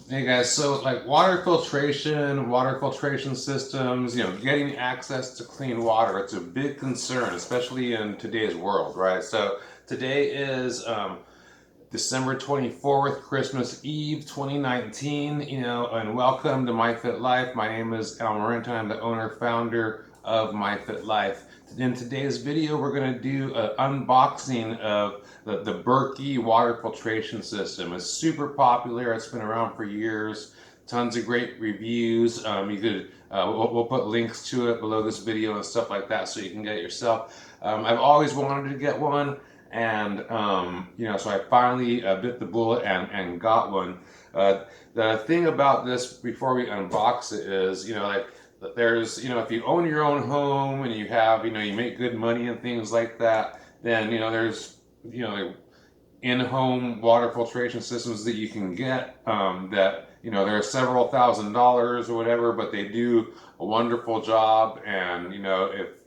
Hey guys, so like water filtration systems, getting access to clean water, it's a big concern, especially in today's world, right? So today is December 24th, Christmas Eve, 2019, and welcome to My Fit Life. My name is Morentin. I'm the owner, founder of My Fit Life. In today's video, we're going to do an unboxing of the Berkey water filtration system. It's super popular. It's been around for years. Tons of great reviews. We'll put links to it below this video and stuff like that so you can get it yourself. I've always wanted to get one. And so I finally bit the bullet and got one. The thing about this before we unbox it is, like there's, if you own your own home and you have, you make good money and things like that, then there's, in-home water filtration systems that you can get that there are several $1,000s or whatever, but they do a wonderful job. And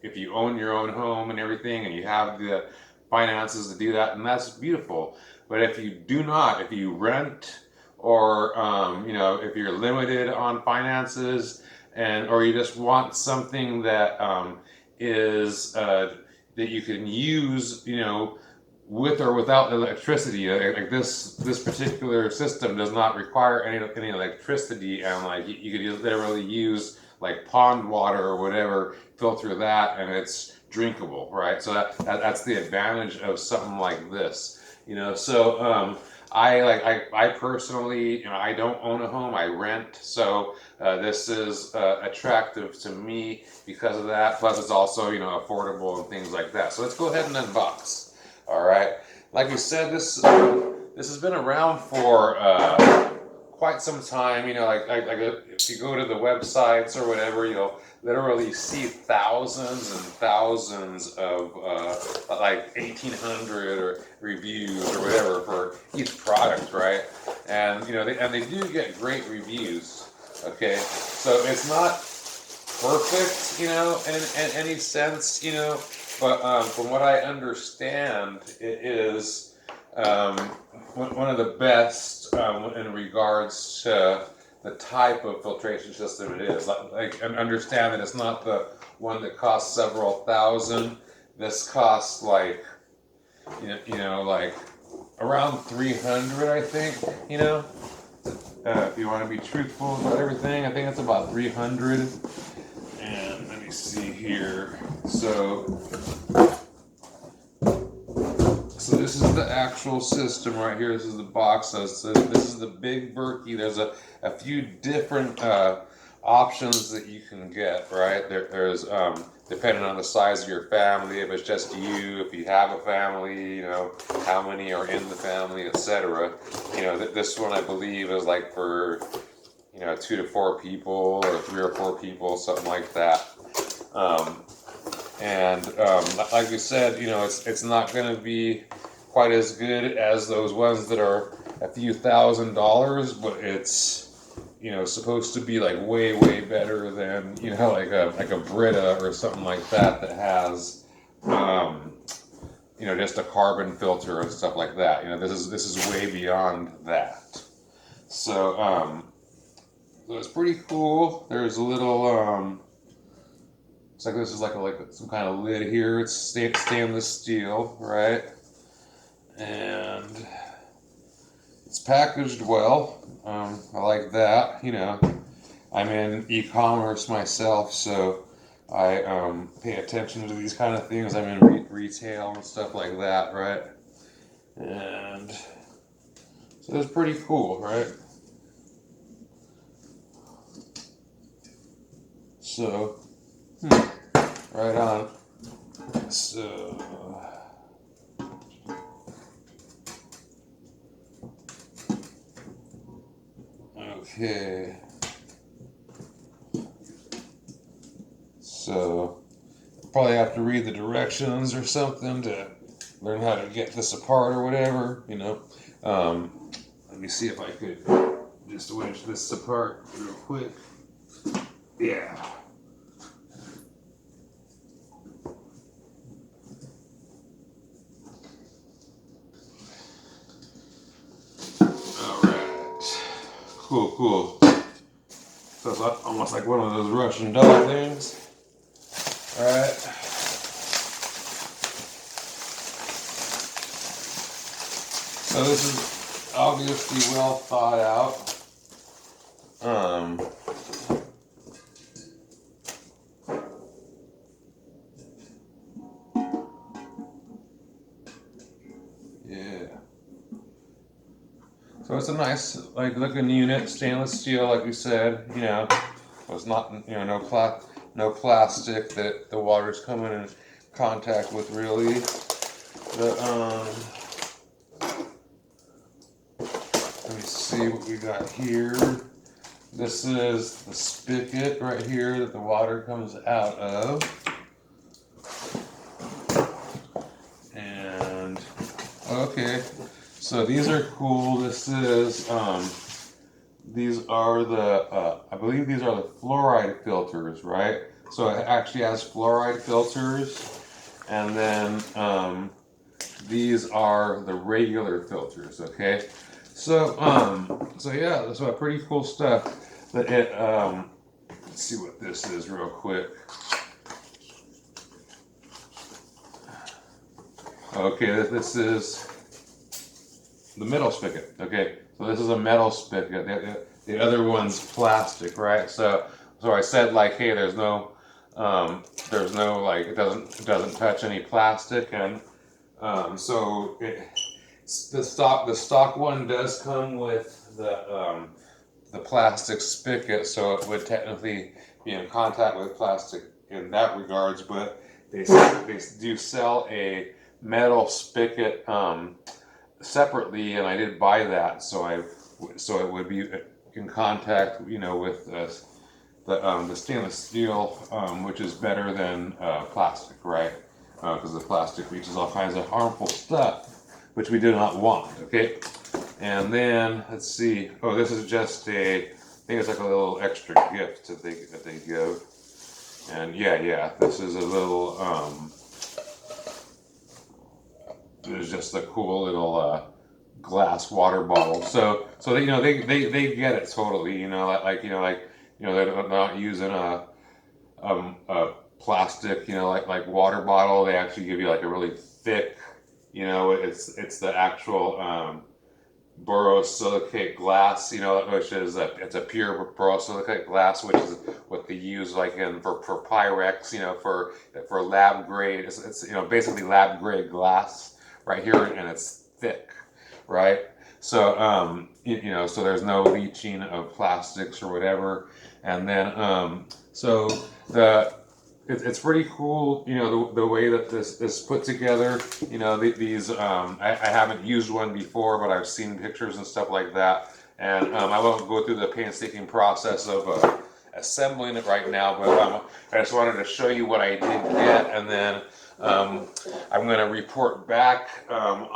if you own your own home and everything and you have the finances to do that, and that's beautiful. But if you do not, if you rent, or if you're limited on finances, and or you just want something that is that you can use, with or without electricity. Like this particular system does not require any electricity, and like you could literally use like pond water or whatever, filter that, and it's drinkable, right? So that's the advantage of something like this. So I personally, I don't own a home, I rent. So this is attractive to me because of that. Plus it's also, affordable and things like that. So let's go ahead and unbox. All right. Like we said, this has been around for quite some time. Like if you go to the websites or whatever, you'll literally see thousands and thousands of like 1,800 or reviews or whatever for each product, right? And they do get great reviews. Okay, so it's not perfect, in any sense, but from what I understand, it is one of the best in regards to the type of filtration system it is. And understand that it's not the one that costs several thousand. This costs like, like around 300, I think, if you want to be truthful about everything, I think it's about 300. And let me see here. So this is the actual system right here. This is the box. So this is the big Berkey. There's a few different options that you can get, right? There's depending on the size of your family, if it's just you, if you have a family, how many are in the family, etc. This one I believe is like for 2 to 4 people or 3 or 4 people, something like that. Like we said, it's not going to be quite as good as those ones that are a few $1,000s, but it's supposed to be like way better than like a Brita or something like that has just a carbon filter and stuff like that. This is way beyond that. So it's pretty cool. There's a little it's like this is like some kind of lid here. It's stainless steel, right? And it's packaged well. I like that. I'm in e-commerce myself, so I pay attention to these kind of things. I'm in retail and stuff like that, right? And so it's pretty cool, right? So, right on. So, okay. So, probably have to read the directions or something to learn how to get this apart or whatever, Let me see if I could just wedge this apart real quick. Yeah. Cool. So it's almost like one of those Russian doll things. Alright. So this is obviously well thought out. Yeah. So it's a nice, like, looking unit, stainless steel, like we said. You know, it's not, you know, no plastic that the water's coming in contact with, really. Let me see what we got here. This is the spigot right here that the water comes out of. And, okay, so these are cool. This is, these are the, I believe these are the fluoride filters, right? So it actually has fluoride filters. And then, these are the regular filters, okay? So, so yeah, so pretty cool stuff. But it, let's see what this is real quick. Okay, this is the metal spigot. Okay, so this is a metal spigot. The other one's plastic, right? So I said, like, hey, there's no like, it doesn't touch any plastic, and so the stock one does come with the plastic spigot, so it would technically be in contact with plastic in that regards, but they do sell a metal spigot separately, and I did buy that, so it would be in contact, you know, with the stainless steel, which is better than plastic, right? Because the plastic reaches all kinds of harmful stuff, which we do not want, okay? And then, let's see, oh, this is just I think it's like a little extra gift that they give. And yeah, this is a little, it's just a cool little glass water bottle. So they, you know, they get it totally, you know, they're not using a plastic, you know, like water bottle. They actually give you like a really thick, you know, it's the actual borosilicate glass, you know, which is it's a pure borosilicate glass, which is what they use like for Pyrex, you know, for lab grade. It's you know, basically lab grade glass right here, and it's thick, right? So you know, so there's no leaching of plastics or whatever. And then so it's pretty cool, you know, the way that this is put together. You know, these I haven't used one before, but I've seen pictures and stuff like that. And I won't go through the painstaking process of assembling it right now, but I just wanted to show you what I did get, and then I'm going to report back on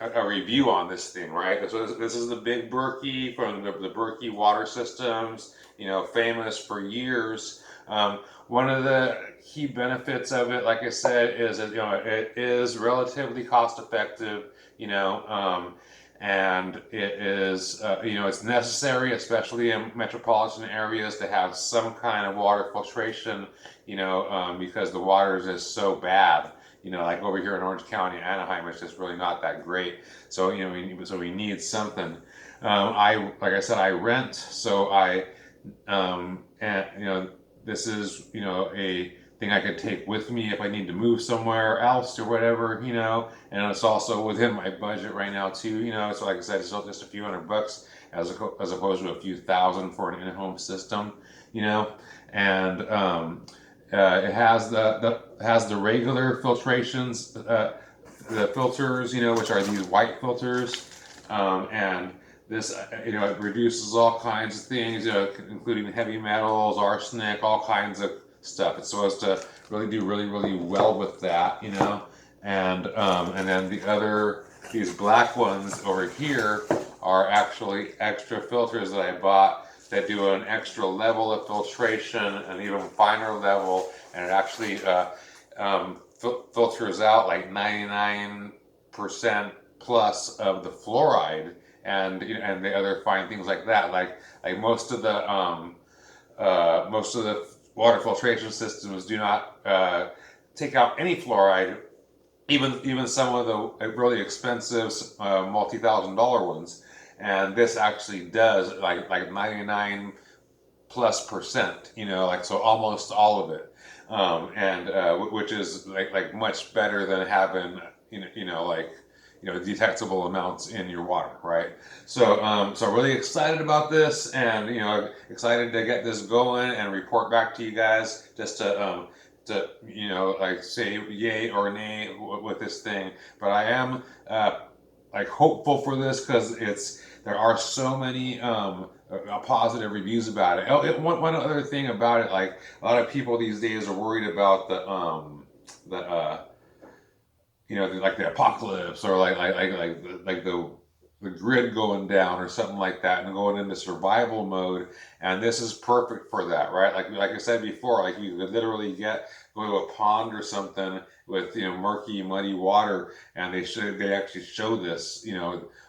a review on this thing, right? So this is the big Berkey from the Berkey water systems, you know, famous for years. One of the key benefits of it, like I said, is that, you know, it is relatively cost effective, you know, and it is, you know, it's necessary, especially in metropolitan areas, to have some kind of water filtration, you know, because the water is just so bad. You know, like over here in Orange County, Anaheim, it's just really not that great. So, you know, we need something. Like I said, I rent, so and, you know, this is, you know, a thing I could take with me if I need to move somewhere else or whatever, you know, and it's also within my budget right now too, you know. So like I said, it's just a few $100 as opposed to a few thousand for an in-home system, you know. And it has the regular filtrations, the filters, you know, which are these white filters, and this, you know, it reduces all kinds of things, you know, including heavy metals, arsenic, all kinds of stuff. It's supposed to really do really well with that, you know. And then these black ones over here are actually extra filters that I bought that do an extra level of filtration, an even finer level, and it actually filters out like 99% plus of the fluoride and and the other fine things like that. Like most of the water filtration systems do not take out any fluoride, even some of the really expensive multi-thousand-dollar ones, and this actually does like 99+%, like so almost all of it, and which is like much better than having detectable amounts in your water, right? So really excited about this, and excited to get this going and report back to you guys, just to like say yay or nay with this thing. But I am like hopeful for this, because there are so many positive reviews about it. Oh, one other thing about it, like a lot of people these days are worried about the like the apocalypse, or like the grid going down or something like that, and going into survival mode. And this is perfect for that, right? Like I said before, like you could literally go to a pond or something with murky, muddy water, and they actually show this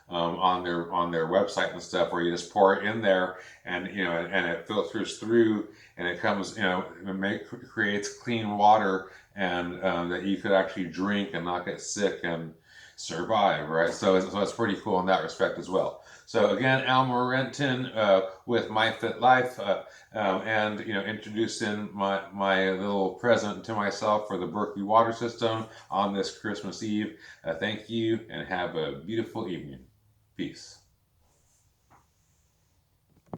on their website and stuff, where you just pour it in there, and and it filters through, and it comes creates clean water, and that you could actually drink and not get sick and survive, right? So it's pretty cool in that respect as well. So again, Al Morentin with My Fit Life, and introducing my little present to myself for the Berkey water system on this Christmas Eve. Thank you, and have a beautiful evening. Peace.